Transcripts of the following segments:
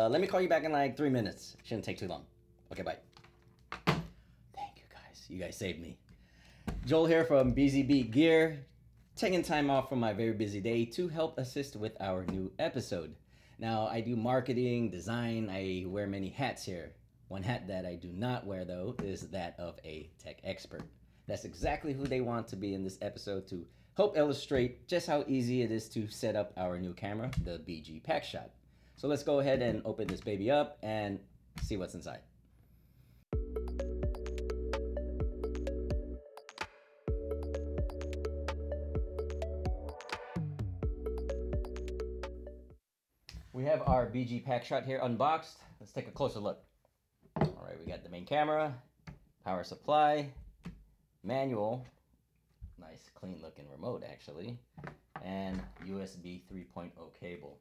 Let me call you back in like 3 minutes. Shouldn't take too long. Okay, bye. Thank you guys. You guys saved me. Joel here from BZB Gear, taking time off from my very busy day to help assist with our new episode. Now, I do marketing, design, I wear many hats here. One hat that I do not wear, though, is that of a tech expert. That's exactly who they want to be in this episode to help illustrate just how easy it is to set up our new camera, the BG-Packshot. So let's go ahead and open this baby up and see what's inside. We have our BG-Packshot here unboxed. Let's take a closer look. All right, we got the main camera, power supply, manual, nice clean looking remote actually, and USB 3.0 cable.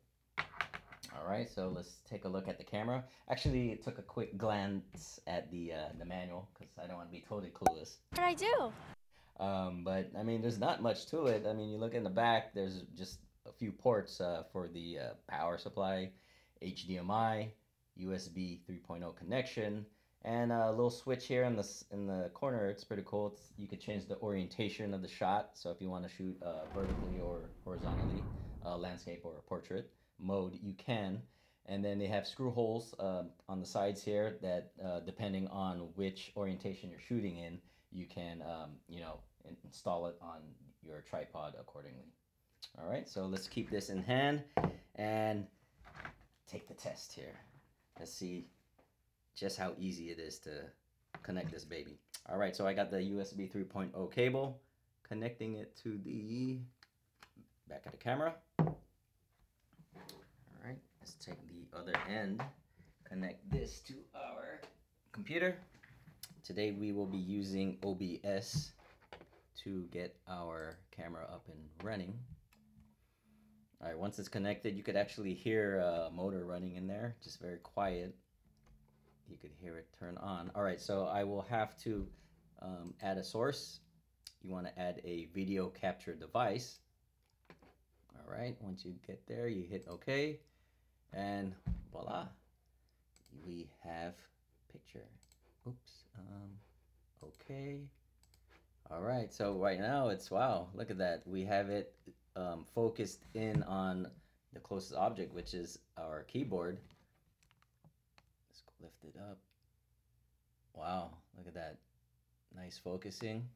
All right, so let's take a look at the camera. Actually, took a quick glance at the manual because I don't want to be totally clueless. What did I do? But I mean, there's not much to it. I mean, you look in the back, there's just a few ports for the power supply, HDMI, USB 3.0 connection, and a little switch here in the corner. It's pretty cool. You could change the orientation of the shot. So if you want to shoot vertically or horizontally, landscape or portrait mode, you can. And then they have screw holes on the sides here that depending on which orientation you're shooting in, you can install it on your tripod accordingly. All right, so let's keep this in hand and take the test here. Let's see just how easy it is to connect this baby. All right, so I got the USB 3.0 cable, connecting it to the back of the camera. All right, let's take the other end, connect this to our computer. Today we will be using OBS to get our camera up and running. All right, once it's connected, you could actually hear a motor running in there, just very quiet. You could hear it turn on. All right, so I will have to add a source. You want to add a video capture device. All right, once you get there, you hit OK, and voila, we have picture. Oops, okay. All right, so right now it's, wow, look at that. We have it focused in on the closest object, which is our keyboard. Let's lift it up. Wow, look at that. Nice focusing.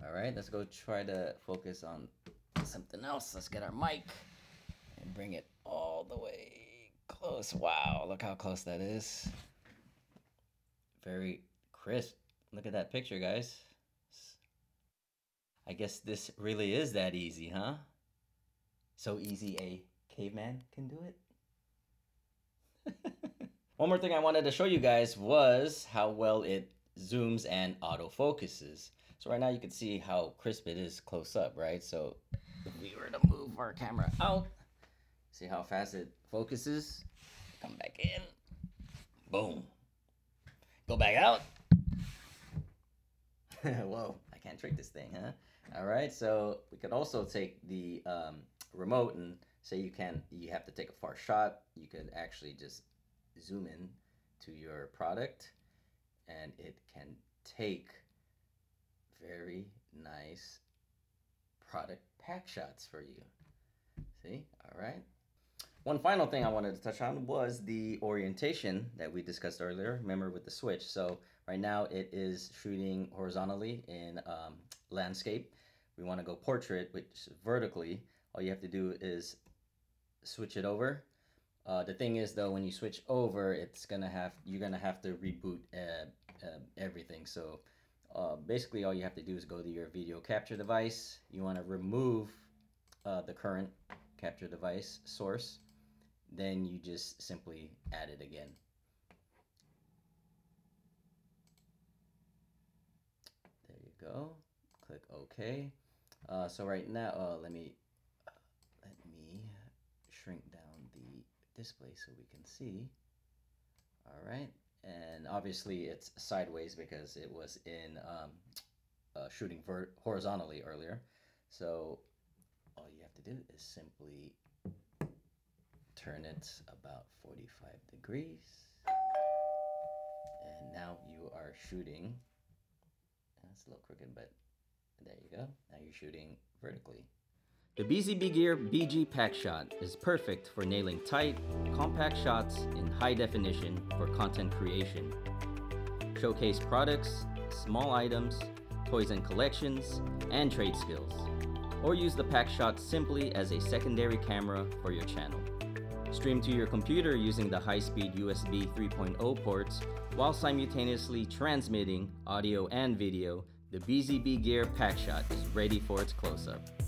All right, let's go try to focus on something else. Let's get our mic and bring it all the way close. Wow, look how close that is. Very crisp. Look at that picture, guys. I guess this really is that easy, huh? So easy a caveman can do it. One more thing I wanted to show you guys was how well it zooms and autofocuses. So right now you can see how crisp it is close up, right? So if we were to move our camera out, see how fast it focuses? Come back in. Boom. Go back out. Whoa, I can't trick this thing, huh? All right, so we could also take the remote and say you have to take a far shot. You could actually just zoom in to your product and it can take very nice product pack shots for you. See? All right. One final thing I wanted to touch on was the orientation that we discussed earlier. Remember with the switch. So right now it is shooting horizontally in landscape. We want to go portrait, which is vertically. All you have to do is switch it over. The thing is though, when you switch over, you're gonna have to reboot everything. So basically all you have to do is go to your video capture device. You want to remove the current capture device source. Then you just simply add it again. There you go. Click OK. So right now, let me shrink down the display so we can see. All right, and obviously it's sideways because it was in shooting horizontally earlier. So all you have to do is simply turn it about 45 degrees. And now you are shooting. That's a little crooked, but there you go. Now you're shooting vertically. The BZBGEAR BG-Packshot is perfect for nailing tight, compact shots in high definition for content creation. Showcase products, small items, toys and collections, and trade skills. Or use the PackShot simply as a secondary camera for your channel. Stream to your computer using the high-speed USB 3.0 ports while simultaneously transmitting audio and video. The BZBGEAR PackShot is ready for its close-up.